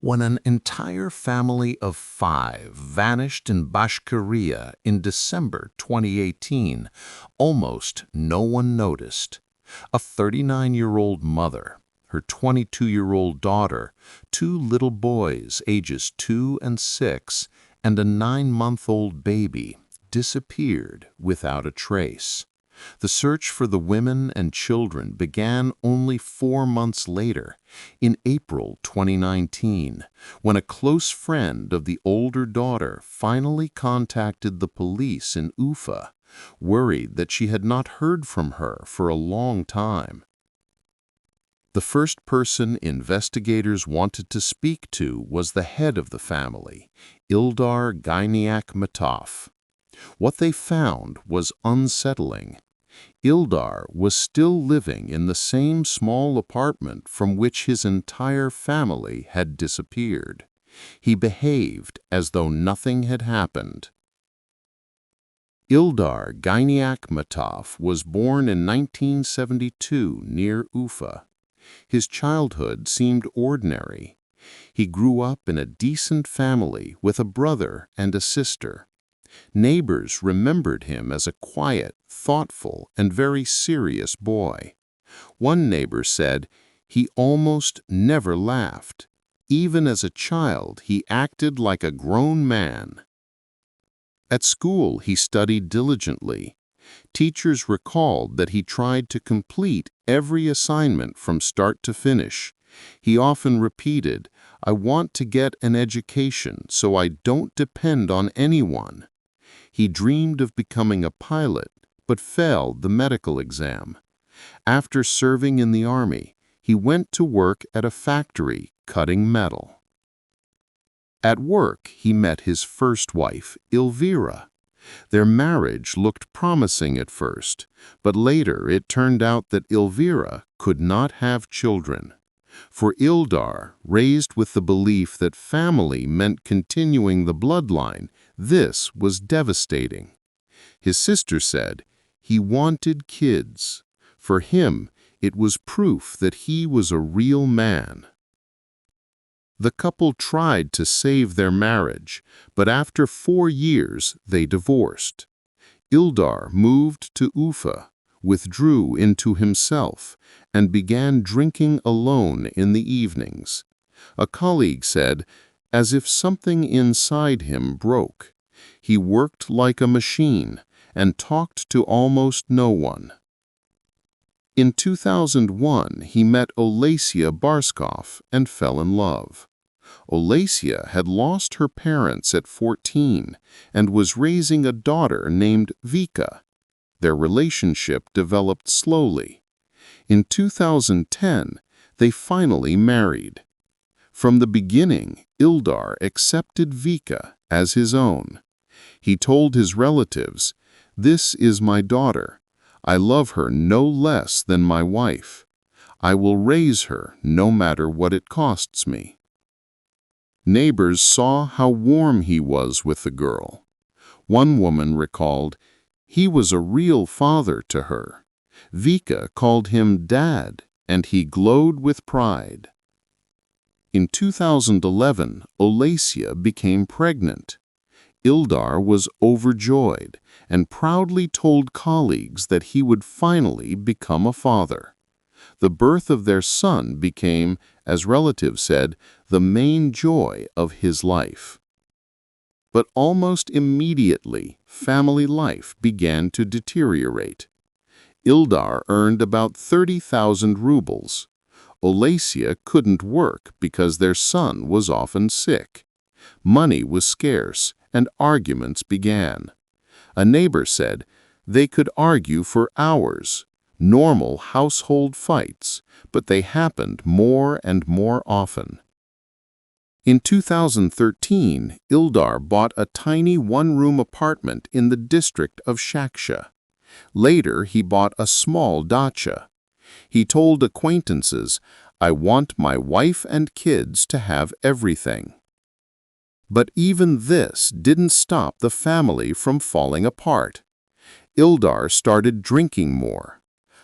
When an entire family of 5 vanished in Bashkiria in December 2018, almost no one noticed. A 39-year-old mother, her 22-year-old daughter, 2 little boys ages 2 and 6, and a 9-month-old baby disappeared without a trace. The search for the women and children began only 4 months later, in April 2019, when a close friend of the older daughter finally contacted the police in Ufa, worried that she had not heard from her for a long time. The first person investigators wanted to speak to was the head of the family, Ildar Gainiakhmetov. What they found was unsettling. Ildar was still living in the same small apartment from which his entire family had disappeared. He behaved as though nothing had happened. Ildar Gainiakhmetov was born in 1972 near Ufa. His childhood seemed ordinary. He grew up in a decent family with a brother and a sister. Neighbors remembered him as a quiet, thoughtful, and very serious boy. One neighbor said, "He almost never laughed. Even as a child, he acted like a grown man." At school, he studied diligently. Teachers recalled that he tried to complete every assignment from start to finish. He often repeated, "I want to get an education so I don't depend on anyone." He dreamed of becoming a pilot, but failed the medical exam. After serving in the army, he went to work at a factory cutting metal. At work, he met his first wife, Elvira. Their marriage looked promising at first, but later it turned out that Elvira could not have children. For Ildar, raised with the belief that family meant continuing the bloodline, this was devastating. His sister said he wanted kids. For him, it was proof that he was a real man. The couple tried to save their marriage, but after 4 years they divorced. Ildar moved to Ufa, withdrew into himself, and began drinking alone in the evenings. A colleague said, as if something inside him broke. He worked like a machine and talked to almost no one. In 2001, he met Olesia Barskov and fell in love. Olesia had lost her parents at 14 and was raising a daughter named Vika. Their relationship developed slowly. In 2010, they finally married. From the beginning, Ildar accepted Vika as his own. He told his relatives, "This is my daughter. I love her no less than my wife. I will raise her no matter what it costs me." Neighbors saw how warm he was with the girl. One woman recalled, "He was a real father to her." Vika called him Dad, and he glowed with pride. In 2011, Olesia became pregnant. Ildar was overjoyed and proudly told colleagues that he would finally become a father. The birth of their son became, as relatives said, the main joy of his life. But almost immediately, family life began to deteriorate. Ildar earned about 30,000 rubles. Olesia couldn't work because their son was often sick. Money was scarce, and arguments began. A neighbor said they could argue for hours, normal household fights, but they happened more and more often. In 2013, Ildar bought a tiny one-room apartment in the district of Shaksha. Later, he bought a small dacha. He told acquaintances, "I want my wife and kids to have everything." But even this didn't stop the family from falling apart. Ildar started drinking more.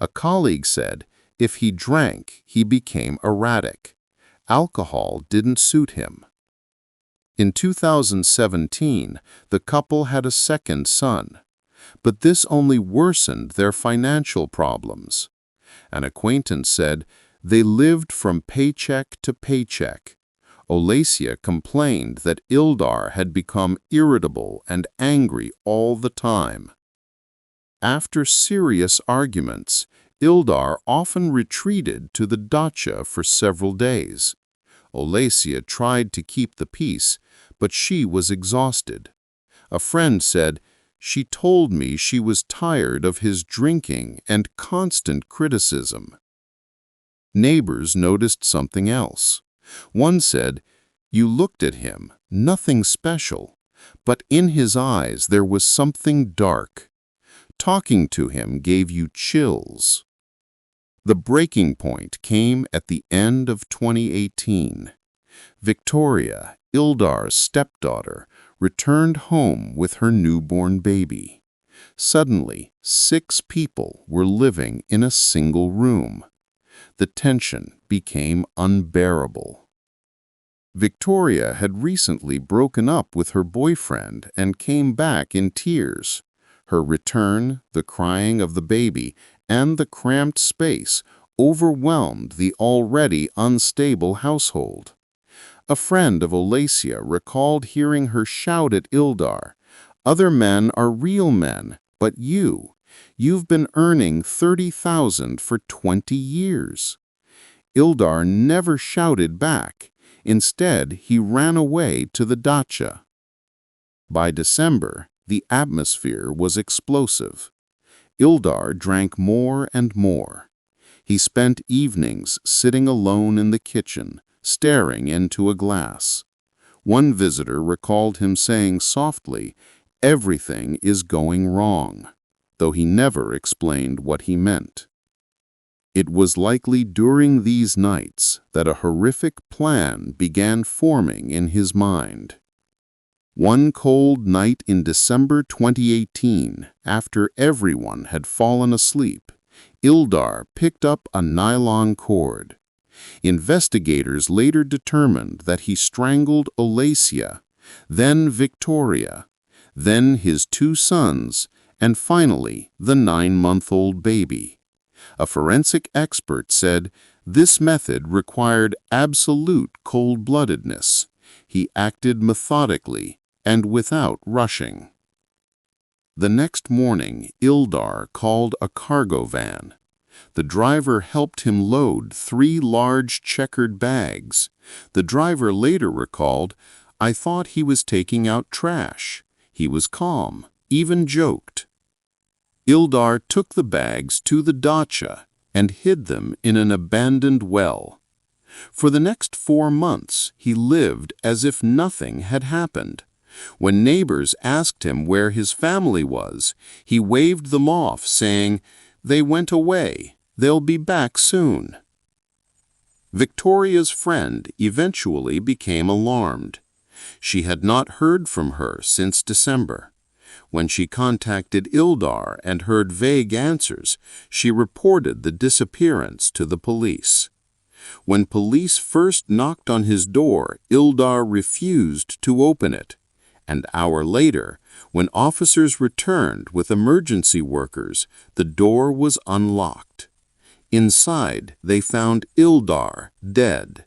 A colleague said if he drank, he became erratic. alcohol didn't suit him. In 2017, the couple had a second son, but this only worsened their financial problems. An acquaintance said they lived from paycheck to paycheck. Olesia complained that Ildar had become irritable and angry all the time. After serious arguments, Ildar often retreated to the dacha for several days. Olesia tried to keep the peace, but she was exhausted. A friend said, "She told me she was tired of his drinking and constant criticism." Neighbors noticed something else. One said, "You looked at him, nothing special, but in his eyes there was something dark. Talking to him gave you chills." The breaking point came at the end of 2018. Victoria, Ildar's stepdaughter, returned home with her newborn baby. Suddenly, 6 people were living in a single room. The tension became unbearable. Victoria had recently broken up with her boyfriend and came back in tears. Her return, the crying of the baby, and the cramped space overwhelmed the already unstable household. A friend of Olesia recalled hearing her shout at Ildar, "Other men are real men, but you've been earning 30,000 for 20 years. Ildar never shouted back. Instead, he ran away to the dacha. By December, the atmosphere was explosive. Ildar drank more and more. He spent evenings sitting alone in the kitchen, staring into a glass. One visitor recalled him saying softly, "Everything is going wrong," though he never explained what he meant. It was likely during these nights that a horrific plan began forming in his mind. One cold night in December 2018, after everyone had fallen asleep, Ildar picked up a nylon cord. Investigators later determined that he strangled Olesia, then Victoria, then his 2 sons, and finally the 9-month-old baby. A forensic expert said this method required absolute cold-bloodedness. He acted methodically and without rushing. The next morning, Ildar called a cargo van. The driver helped him load 3 large checkered bags. The driver later recalled, "I thought he was taking out trash. He was calm, even joked." Ildar took the bags to the dacha and hid them in an abandoned well. For the next 4 months, he lived as if nothing had happened. When neighbors asked him where his family was, he waved them off, saying, "They went away. They'll be back soon." Victoria's friend eventually became alarmed. She had not heard from her since December. When she contacted Ildar and heard vague answers, she reported the disappearance to the police. When police first knocked on his door, Ildar refused to open it. An hour later, when officers returned with emergency workers, the door was unlocked. Inside, they found Ildar dead.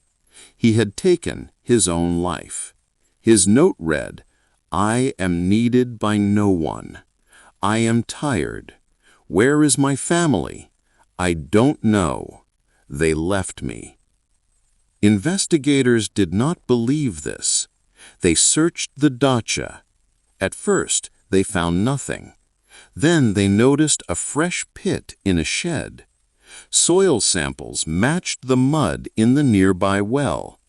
He had taken his own life. His note read, "I am needed by no one. I am tired. Where is my family? I don't know. They left me." Investigators did not believe this. They searched the dacha. At first, they found nothing. Then they noticed a fresh pit in a shed. Soil samples matched the mud in the nearby well.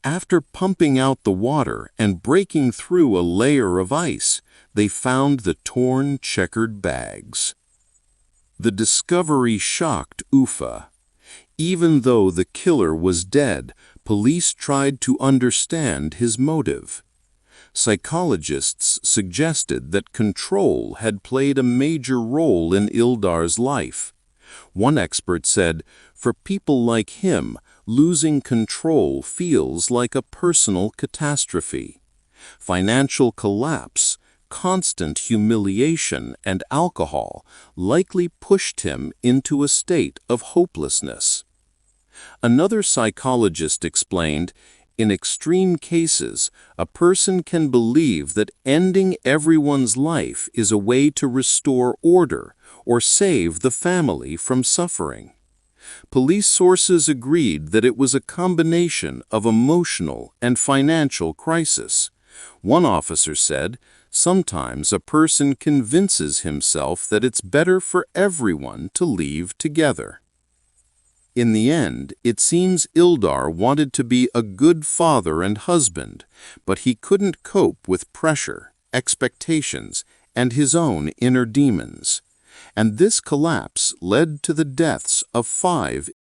After pumping out the water and breaking through a layer of ice, they found the torn, checkered bags. The discovery shocked Ufa. Even though the killer was dead, police tried to understand his motive. Psychologists suggested that control had played a major role in Ildar's life. One expert said, "For people like him, losing control feels like a personal catastrophe. Financial collapse, constant humiliation, and alcohol likely pushed him into a state of hopelessness. Another psychologist explained, in extreme cases, a person can believe that ending everyone's life is a way to restore order or save the family from suffering. Police sources agreed that it was a combination of emotional and financial crisis. One officer said, "Sometimes a person convinces himself that it's better for everyone to leave together." In the end, it seems Ildar wanted to be a good father and husband, but he couldn't cope with pressure, expectations, and his own inner demons. And this collapse led to the deaths of 5